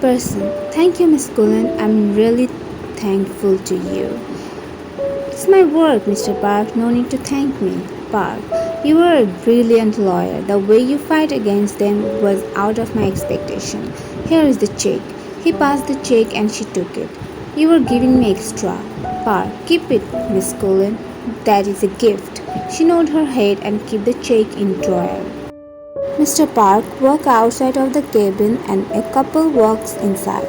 Person. Thank you, Miss Cullen. I'm really thankful to you. It's my work, Mr. Park. No need to thank me. Park, you are a brilliant lawyer. The way you fight against them was out of my expectation. Here is the check. He passed the check and she took it. You were giving me extra. Park, keep it, Miss Cullen. That is a gift. She nodded her head and kept the check in drawer. Mr. Park walked outside of the cabin and a couple walks inside.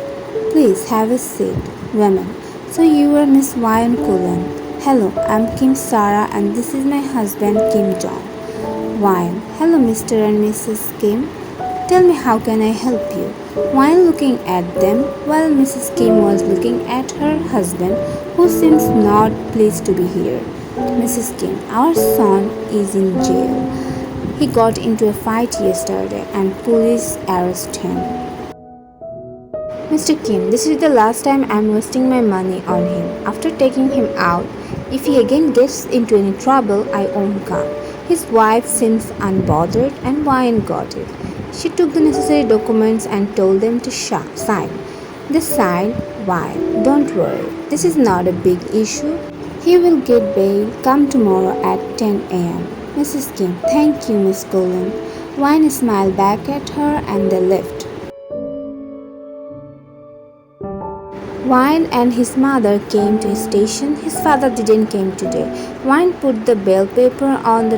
Please have a seat. Women. So you are Miss Ryan Cullen. Hello, I'm Kim Sarah and this is my husband Kim John. Wine. Hello Mr. and Mrs. Kim. Tell me how can I help you? While looking at them, while Mrs. Kim was looking at her husband, who seems not pleased to be here. Mrs. Kim, our son is in jail. He got into a fight yesterday and police arrested him. Mr. Kim, this is the last time I'm wasting my money on him. After taking him out, if he again gets into any trouble, I won't come. His wife seems unbothered and Wine got it. She took the necessary documents and told them to sign. They signed. Why? Don't worry. This is not a big issue. He will get bail. Come tomorrow at 10 a.m. Mrs. Kim, thank you, Miss Cullen. Wine smiled back at her and they left. Wine and his mother came to his station. His father didn't come today. Wine put the bail paper on the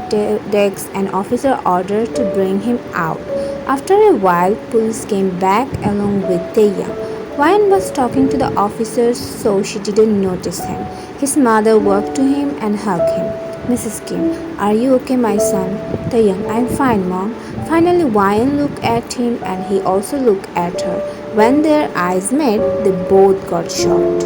desk and officer ordered to bring him out. After a while, police came back along with Taehyung. Wine was talking to the officers so she didn't notice him. His mother walked to him and hugged him. Mrs. Kim, are you okay, my son? Taehyung, I'm fine, Mom. Finally, Wine looked at him and he also looked at her. When their eyes met, they both got shocked.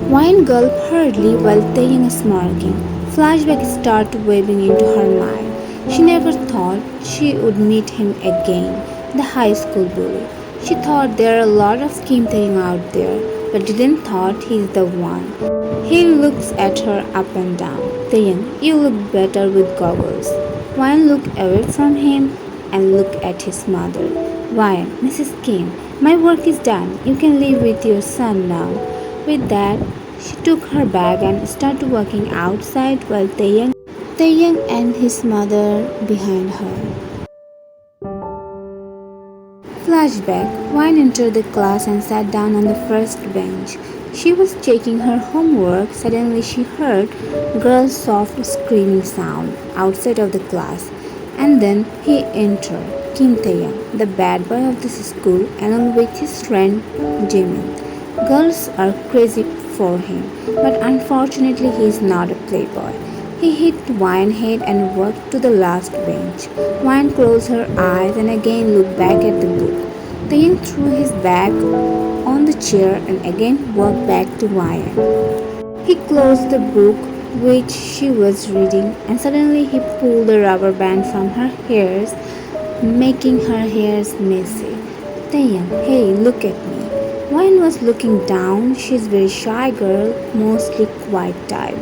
Wine gulped hurriedly while Taehyung was smirking. Flashbacks started waving into her mind. She never thought she would meet him again, the high school bully. She thought there are a lot of Kim Taehyung out there, but didn't thought he's the one. He looks at her up and down. Taehyung, you look better with goggles. Wine looked away from him and looked at his mother. Wine, Mrs. Kim, my work is done. You can leave with your son now. With that, she took her bag and started walking outside while Taehyung and his mother behind her. Flashback. Wine entered the class and sat down on the first bench. She was checking her homework. Suddenly she heard girl's soft screaming sound outside of the class. And then he entered, Kim Taehyung, the bad boy of this school, along with his friend Jimin. Girls are crazy for him, but unfortunately he is not a playboy. He hit Wine head and walked to the last bench. Wine closed her eyes and again looked back at the book. Taehyung threw his bag on the chair and again walked back to Wine. He closed the book which she was reading and suddenly he pulled the rubber band from her hairs, making her hairs messy. Taehyung, hey, look at me. Wine was looking down. She's very shy girl, mostly quiet type.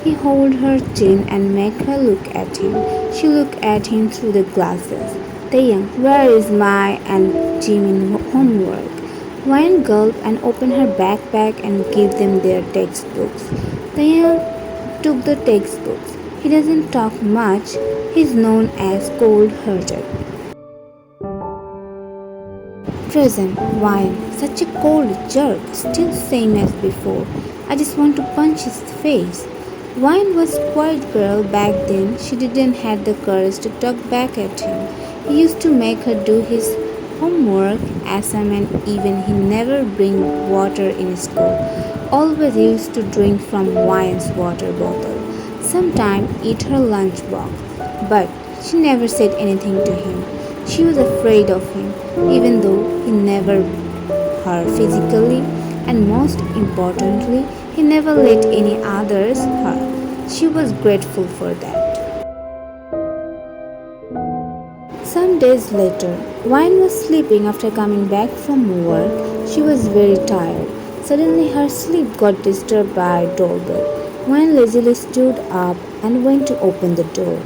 He held her chin and made her look at him. She looked at him through the glasses. Taehyung, where is my and Jimin homework? Wine gulped and opened her backpack and gave them their textbooks. Taehyung took the textbooks. He doesn't talk much. He's known as cold-hearted. Present. Wine. Such a cold jerk. Still same as before. I just want to punch his face. Wine was quiet girl back then. She didn't have the courage to talk back at him. He used to make her do his homework, assignment, even he never bring water in school. Always used to drink from Wine's water bottle. Sometimes eat her lunch box. But she never said anything to him. She was afraid of him, even though he never hurt her physically, and most importantly, he never let any others hurt. She was grateful for that. Some days later, Wine was sleeping after coming back from work. She was very tired. Suddenly her sleep got disturbed by a doorbell. Wine lazily stood up and went to open the door.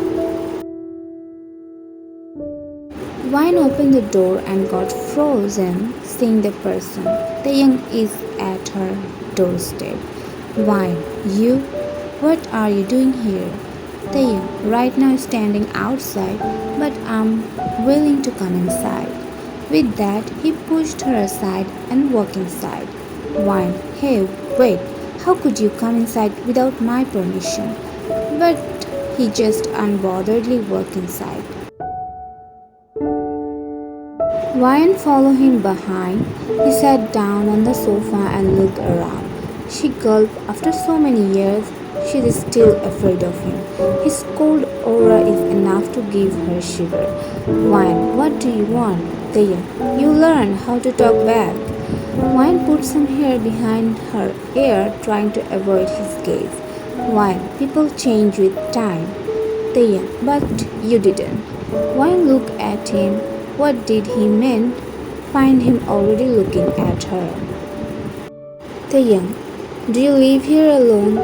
Wine opened the door and got frozen, seeing the person. Taehyung is at her doorstep. Wine, you? What are you doing here? Taehyung, right now standing outside, but I'm willing to come inside. With that, he pushed her aside and walked inside. Wine, hey, wait, how could you come inside without my permission? But he just unbotheredly walked inside. Ryan followed him behind. He sat down on the sofa and looked around. She gulped. After so many years, she is still afraid of him. His cold aura is enough to give her shiver. Ryan, what do you want? There, you learn how to talk back. Ryan put some hair behind her ear, trying to avoid his gaze. Ryan, people change with time. There, but you didn't. Ryan looked at him. What did he mean? Find him already looking at her. Taehyung, do you live here alone?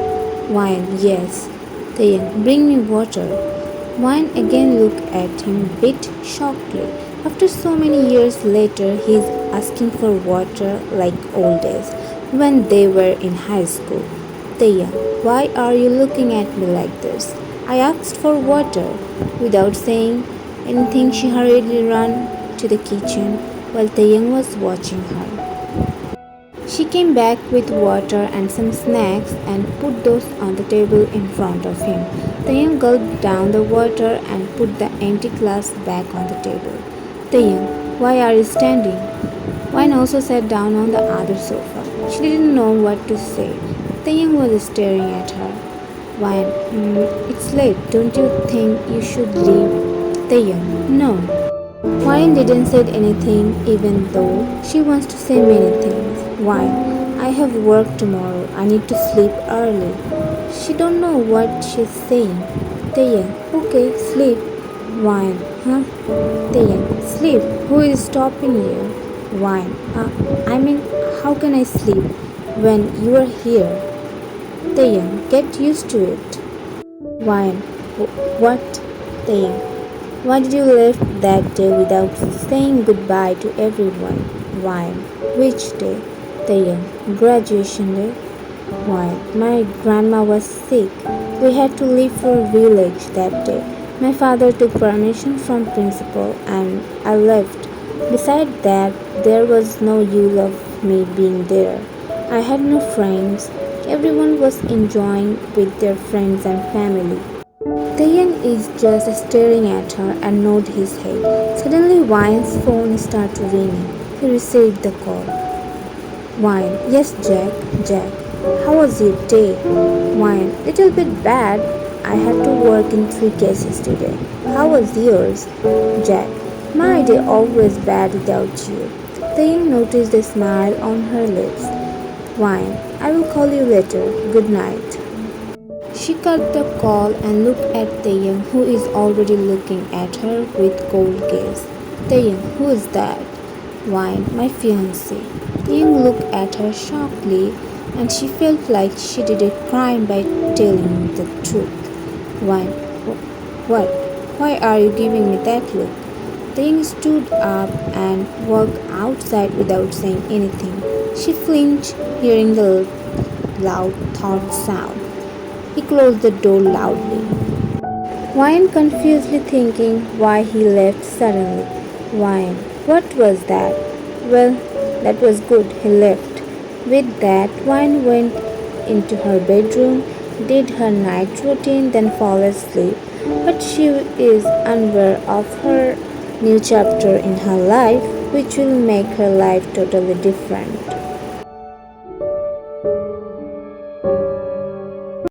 Wine, yes. Taehyung, bring me water. Wine again looked at him a bit shockedly. After so many years later, he is asking for water like old days when they were in high school. Taehyung, why are you looking at me like this? I asked for water. Without saying anything, she hurriedly ran to the kitchen while Taehyung was watching her. She came back with water and some snacks and put those on the table in front of him. Taehyung gulped down the water and put the empty glass back on the table. Taehyung, why are you standing? Wine also sat down on the other sofa. She didn't know what to say. Taehyung was staring at her. Wine, it's late. Don't you think you should leave? Taehyung, no. Wine didn't say anything even though she wants to say many things. Wine, I have work tomorrow. I need to sleep early. She don't know what she's saying. Taehyung, okay, sleep. Wine, huh? Taehyung, sleep. Who is stopping you? Wine, how can I sleep when you are here? Taehyung, get used to it. Wine, what? Taehyung, why did you leave that day without saying goodbye to everyone? Wine, which day? Taehyung, graduation day. Wine, my grandma was sick. We had to leave for a village that day. My father took permission from principal and I left. Besides that, there was no use of me being there. I had no friends. Everyone was enjoying with their friends and family. Taehyung is just staring at her and nodded his head. Suddenly, Wine's phone started ringing. He received the call. Wine, yes, Jack. Jack, how was your day? Wine, little bit bad. I had to work in 3 cases today. How was yours? Jack, my day always bad without you. Taehyung noticed a smile on her lips. Wine, I will call you later. Good night. She cut the call and looked at Taehyung, who is already looking at her with cold gaze. Taehyung, who is that? Wine, my fiancé. Taehyung looked at her sharply, and she felt like she did a crime by telling the truth. Wine, what? Why are you giving me that look? Taehyung stood up and walked outside without saying anything. She flinched, hearing the loud thud sound. He closed the door loudly. Wine confusedly thinking why he left suddenly. Wine, what was that? Well, that was good, he left. With that, Wine went into her bedroom, did her night routine, then fell asleep. But she is unaware of her new chapter in her life, which will make her life totally different.